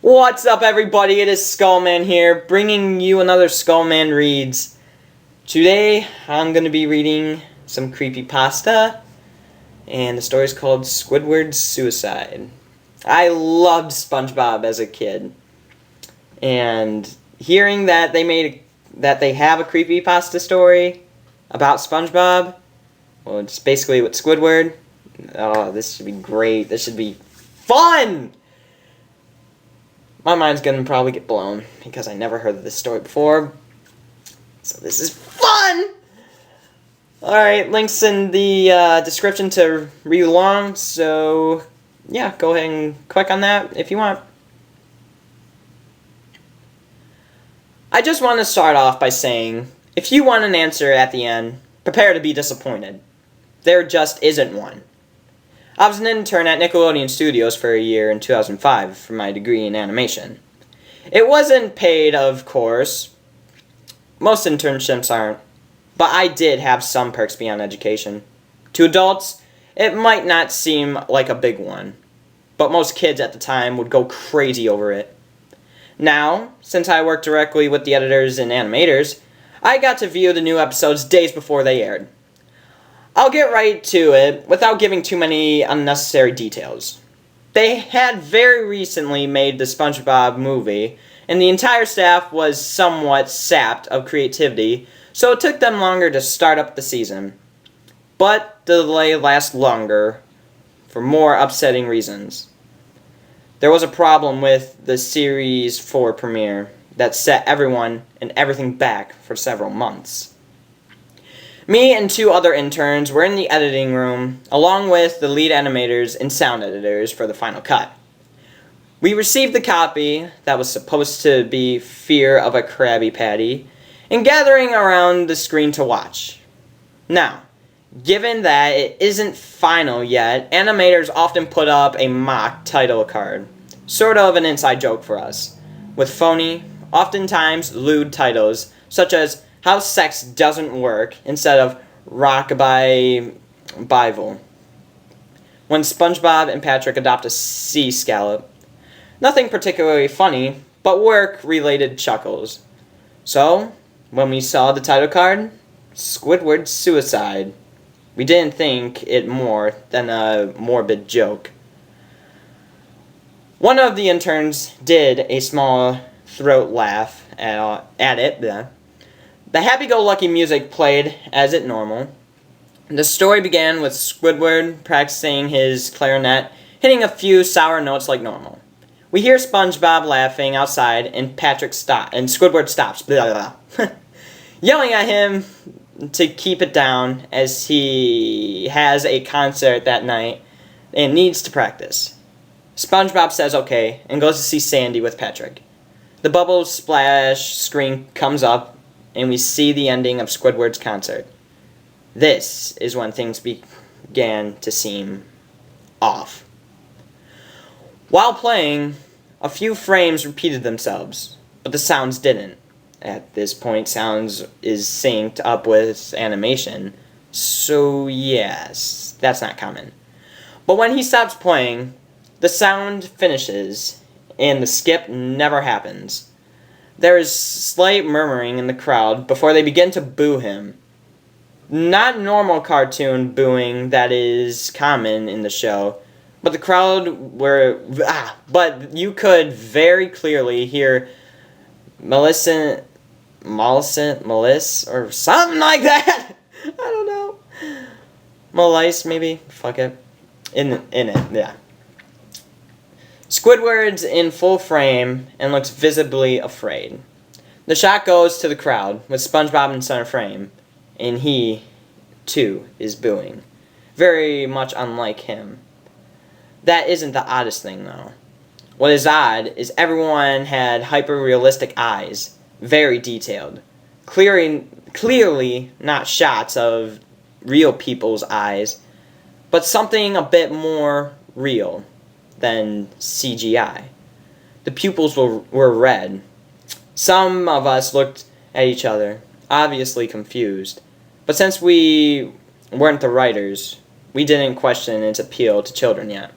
What's up, everybody? It is Skullman here, bringing you another Skullman Reads. Today, I'm going to be reading some Creepypasta, and the story is called Squidward's Suicide. I loved SpongeBob as a kid, and hearing that they have a Creepypasta story about SpongeBob, well, it's basically with Squidward. Oh, this should be great. This should be fun! My mind's gonna probably get blown because I never heard of this story before. So this is fun! Alright, links in the description to read along, so yeah, go ahead and click on that if you want. I just want to start off by saying, if you want an answer at the end, prepare to be disappointed. There just isn't one. I was an intern at Nickelodeon Studios for a year in 2005 for my degree in animation. It wasn't paid, of course. Most internships aren't. But I did have some perks beyond education. To adults, it might not seem like a big one. But most kids at the time would go crazy over it. Now, since I work directly with the editors and animators, I got to view the new episodes days before they aired. I'll get right to it without giving too many unnecessary details. They had very recently made the SpongeBob movie, and the entire staff was somewhat sapped of creativity, so it took them longer to start up the season. But the delay lasted longer for more upsetting reasons. There was a problem with the Series 4 premiere that set everyone and everything back for several months. Me and two other interns were in the editing room, along with the lead animators and sound editors for the final cut. We received the copy that was supposed to be Fear of a Krabby Patty, and gathering around the screen to watch. Now, given that it isn't final yet, animators often put up a mock title card, sort of an inside joke for us, with phony, oftentimes lewd titles, such as How Sex Doesn't Work, instead of Rockabye Bible. When SpongeBob and Patrick adopt a sea scallop. Nothing particularly funny, but work-related chuckles. So, when we saw the title card, Squidward's Suicide, we didn't think it more than a morbid joke. One of the interns did a small throat laugh at it. The happy-go-lucky music played as it normal. The story began with Squidward practicing his clarinet, hitting a few sour notes like normal. We hear SpongeBob laughing outside, and Squidward stops, blah, blah, yelling at him to keep it down as he has a concert that night and needs to practice. SpongeBob says okay and goes to see Sandy with Patrick. The bubble splash screen comes up, and we see the ending of Squidward's concert. This is when things began to seem off. While playing, a few frames repeated themselves, but the sounds didn't. At this point, sounds is synced up with animation, so yes, that's not common. But when he stops playing, the sound finishes, and the skip never happens. There is slight murmuring in the crowd before they begin to boo him. Not normal cartoon booing that is common in the show, but the crowd but you could very clearly hear Melissa, or something like that. I don't know. Malice, maybe? Fuck it. In it, yeah. Squidward's in full frame and looks visibly afraid. The shot goes to the crowd, with SpongeBob in center frame, and he, too, is booing. Very much unlike him. That isn't the oddest thing, though. What is odd is everyone had hyper-realistic eyes, very detailed. Clearly not shots of real people's eyes, but something a bit more real than CGI. The pupils were red. Some of us looked at each other, obviously confused. But since we weren't the writers, we didn't question its appeal to children yet.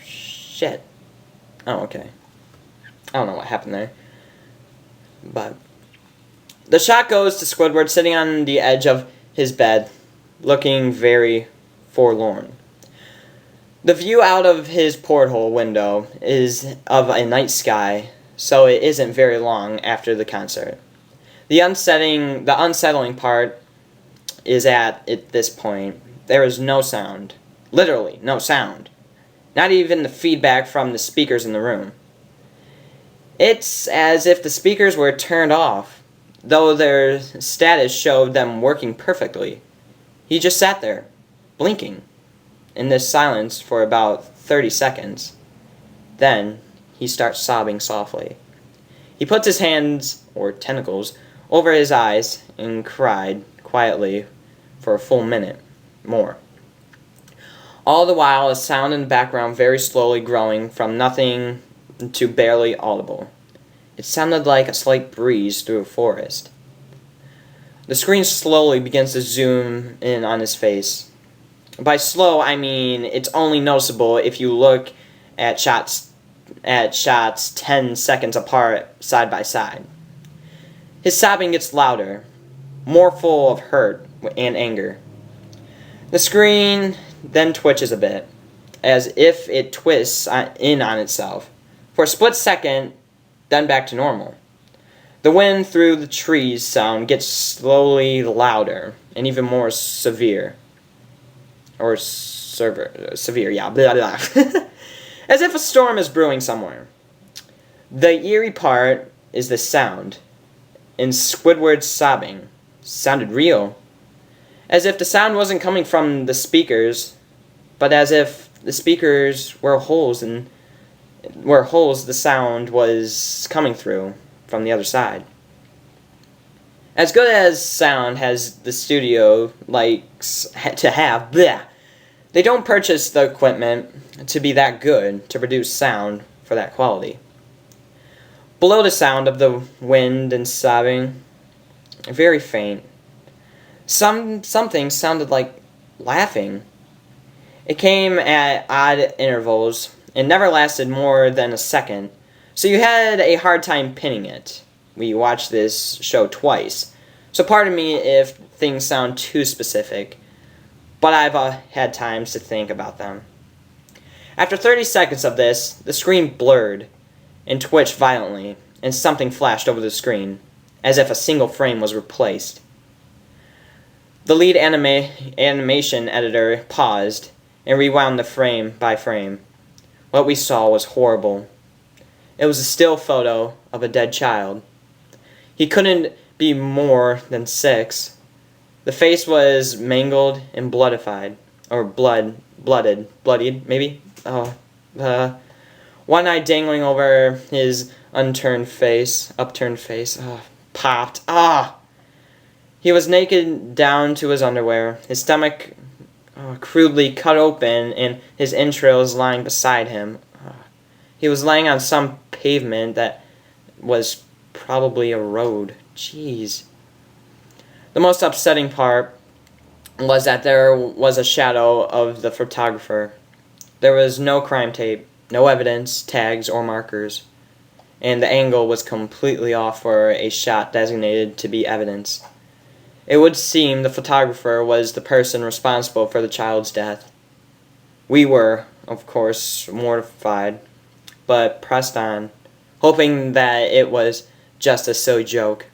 Shit. Oh, okay. I don't know what happened there. But the shot goes to Squidward sitting on the edge of his bed, looking very forlorn. The view out of his porthole window is of a night sky, so it isn't very long after the concert. The unsettling part is at this point. There is no sound. Literally, no sound. Not even the feedback from the speakers in the room. It's as if the speakers were turned off, though their status showed them working perfectly. He just sat there, blinking, in this silence for about 30 seconds. Then, he starts sobbing softly. He puts his hands, or tentacles, over his eyes and cried quietly for a full minute more. All the while, a sound in the background very slowly growing from nothing to barely audible. It sounded like a slight breeze through a forest. The screen slowly begins to zoom in on his face. By slow, I mean it's only noticeable if you look at shots 10 seconds apart side by side. His sobbing gets louder, more full of hurt and anger. The screen then twitches a bit, as if it twists in on itself. For a split second, then back to normal. The wind through the trees sound gets slowly louder and even more severe. Or severe, yeah, blah, blah. As if a storm is brewing somewhere. The eerie part is the sound. And Squidward's sobbing sounded real. As if the sound wasn't coming from the speakers, but as if the speakers were holes the sound was coming through from the other side. As good as sound as the studio likes to have, bleh, they don't purchase the equipment to be that good to produce sound for that quality. Below the sound of the wind and sobbing, very faint, something sounded like laughing. It came at odd intervals and never lasted more than a second, so you had a hard time pinning it. We watched this show twice, so pardon me if things sound too specific, but I've had times to think about them. After 30 seconds of this, the screen blurred and twitched violently, and something flashed over the screen, as if a single frame was replaced. The lead animation editor paused and rewound the frame by frame. What we saw was horrible. It was a still photo of a dead child. He couldn't be more than 6. The face was mangled and bloodified, or bloodied, maybe? One eye dangling over his upturned face, popped. He was naked down to his underwear, his stomach crudely cut open, and his entrails lying beside him. He was laying on some pavement that was probably a road. Jeez. The most upsetting part was that there was a shadow of the photographer. There was no crime tape, no evidence, tags, or markers, and the angle was completely off for a shot designated to be evidence. It would seem the photographer was the person responsible for the child's death. We were, of course, mortified, but pressed on, hoping that it was just a silly joke.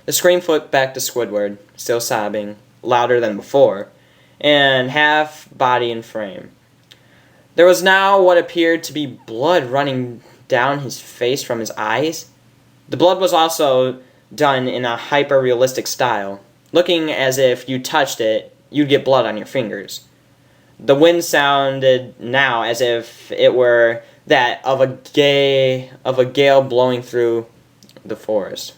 The screen flipped back to Squidward, still sobbing, louder than before, and half body and frame. There was now what appeared to be blood running down his face from his eyes. The blood was also done in a hyper-realistic style, looking as if you touched it, you'd get blood on your fingers. The wind sounded now as if it were that of a gale blowing through the forest.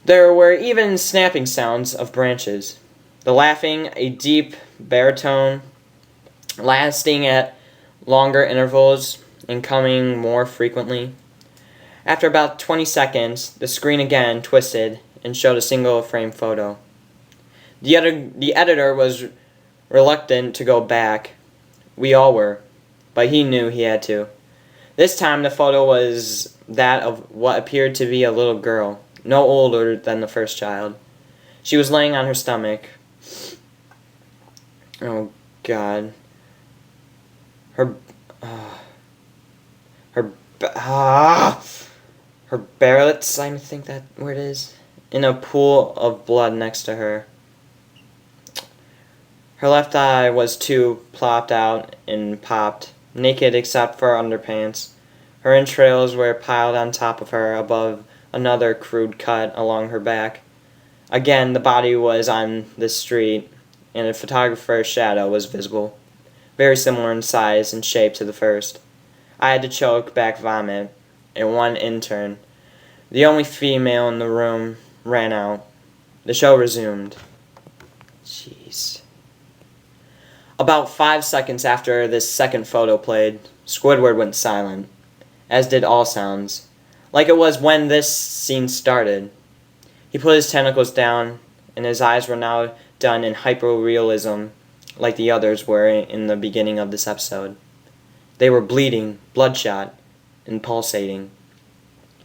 There were even snapping sounds of branches. The laughing, a deep baritone, lasting at longer intervals and coming more frequently. After about 20 seconds, the screen again twisted and showed a single frame photo. The editor was reluctant to go back. We all were. But he knew he had to. This time the photo was that of what appeared to be a little girl, no older than the first child. She was laying on her stomach. Oh, God. Her barrelets, I think that word is, in a pool of blood next to her. Her left eye was too plopped out and popped, naked except for underpants. Her entrails were piled on top of her above another crude cut along her back. Again, the body was on the street, and a photographer's shadow was visible, very similar in size and shape to the first. I had to choke back vomit, and one intern, the only female in the room, ran out. The show resumed. Jeez. About 5 seconds after this second photo played, Squidward went silent, as did all sounds, like it was when this scene started. He put his tentacles down, and his eyes were now done in hyper-realism, like the others were in the beginning of this episode. They were bleeding, bloodshot, and pulsating.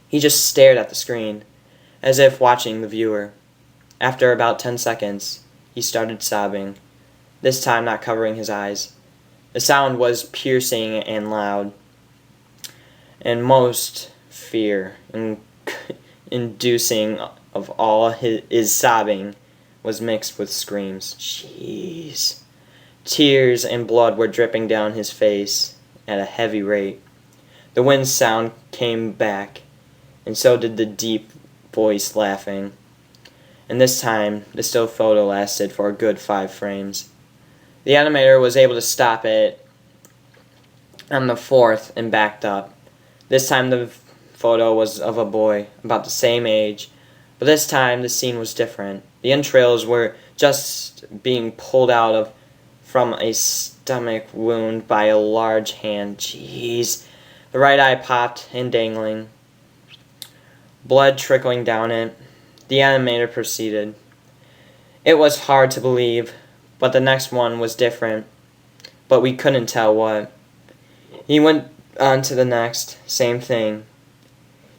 He just stared at the screen, as if watching the viewer. After about 10 seconds, he started sobbing, this time not covering his eyes. The sound was piercing and loud, and most fear-inducing of all his sobbing was mixed with screams. Jeez. Tears and blood were dripping down his face at a heavy rate. The wind sound came back, and so did the deep voice laughing. And this time, the still photo lasted for a good 5 frames. The animator was able to stop it on the 4th and backed up. This time the photo was of a boy, about the same age, but this time the scene was different. The entrails were just being pulled out from a stomach wound by a large hand. Jeez. The right eye popped and dangling, blood trickling down it. The animator proceeded. It was hard to believe, but the next one was different, but we couldn't tell what. He went on to the next, same thing.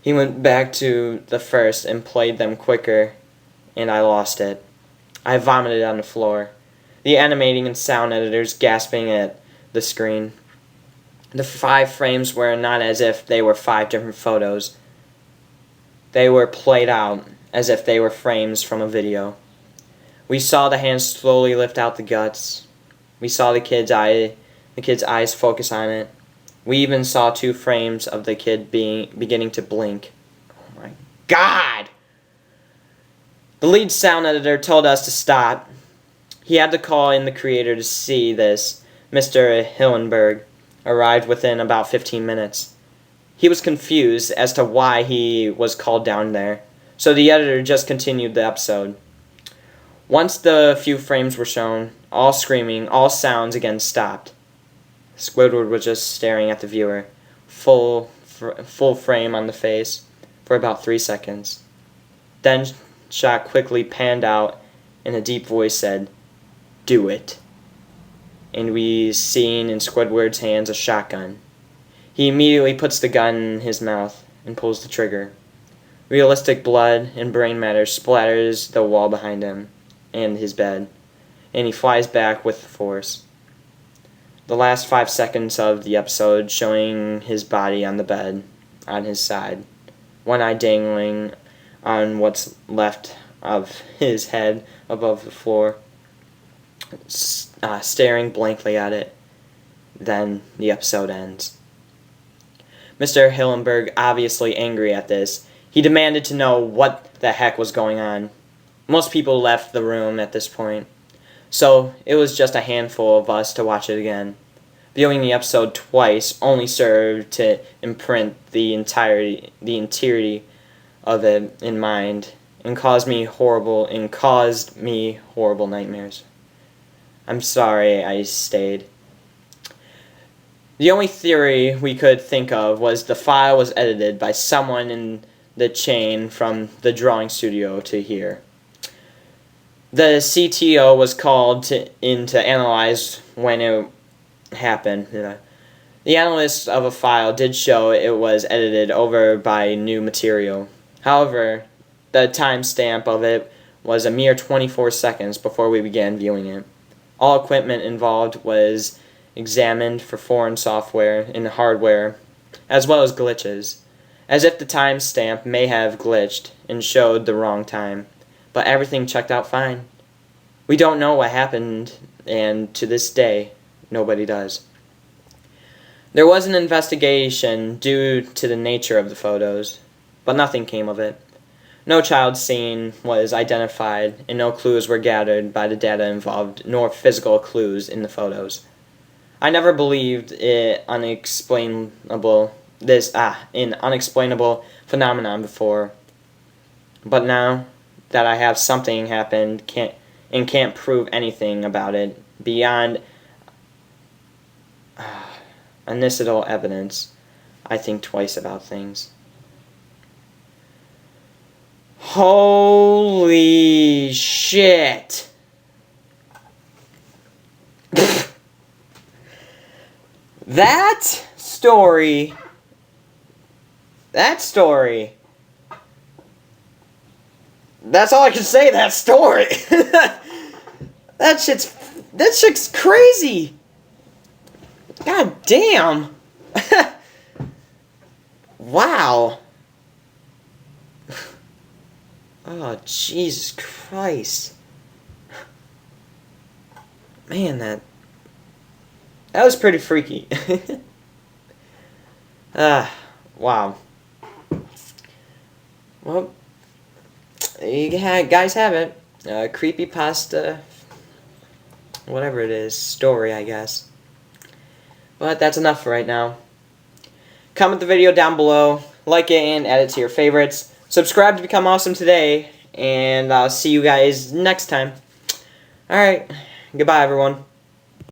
He went back to the first and played them quicker, and I lost it. I vomited on the floor. The animating and sound editors gasping at the screen. The 5 frames were not as if they were 5 different photos. They were played out as if they were frames from a video. We saw the hands slowly lift out the guts. We saw the kid's eyes focus on it. We even saw 2 frames of the kid beginning to blink. Oh my God! The lead sound editor told us to stop. He had to call in the creator to see this. Mr. Hillenberg arrived within about 15 minutes. He was confused as to why he was called down there, so the editor just continued the episode. Once the few frames were shown, all screaming, all sounds again stopped. Squidward was just staring at the viewer, full frame on the face, for about 3 seconds. Then shot quickly panned out, and a deep voice said, "Do it." And we seen in Squidward's hands a shotgun. He immediately puts the gun in his mouth and pulls the trigger. Realistic blood and brain matter splatters the wall behind him and his bed, and he flies back with force. The last 5 seconds of the episode showing his body on the bed, on his side, one eye dangling on what's left of his head above the floor, staring blankly at it. Then the episode ends. Mr. Hillenberg, obviously angry at this, he demanded to know what the heck was going on. Most people left the room at this point, so it was just a handful of us to watch it again. Viewing the episode twice only served to imprint the entirety of it in mind, and caused me horrible nightmares. I'm sorry I stayed. The only theory we could think of was the file was edited by someone in the chain from the drawing studio to here. The CTO was called in to analyze when it happened. The analyst of a file did show it was edited over by new material. However, the timestamp of it was a mere 24 seconds before we began viewing it. All equipment involved was examined for foreign software and hardware, as well as glitches, as if the timestamp may have glitched and showed the wrong time, but everything checked out fine. We don't know what happened, and to this day, nobody does. There was an investigation due to the nature of the photos, but nothing came of it. No child scene was identified, and no clues were gathered by the data involved, nor physical clues in the photos. I never believed it an unexplainable phenomenon before, but now that I have something happened can't prove anything about it beyond anecdotal evidence, I think twice about things. Holy shit! That story. That's all I can say. That story. That shit's crazy. God damn. Wow. Oh, Jesus Christ. Man, that was pretty freaky. Wow. Well, you guys have it. Creepypasta, whatever it is, story, I guess. But that's enough for right now. Comment the video down below, like it, and add it to your favorites. Subscribe to become awesome today, and I'll see you guys next time. Alright, goodbye everyone.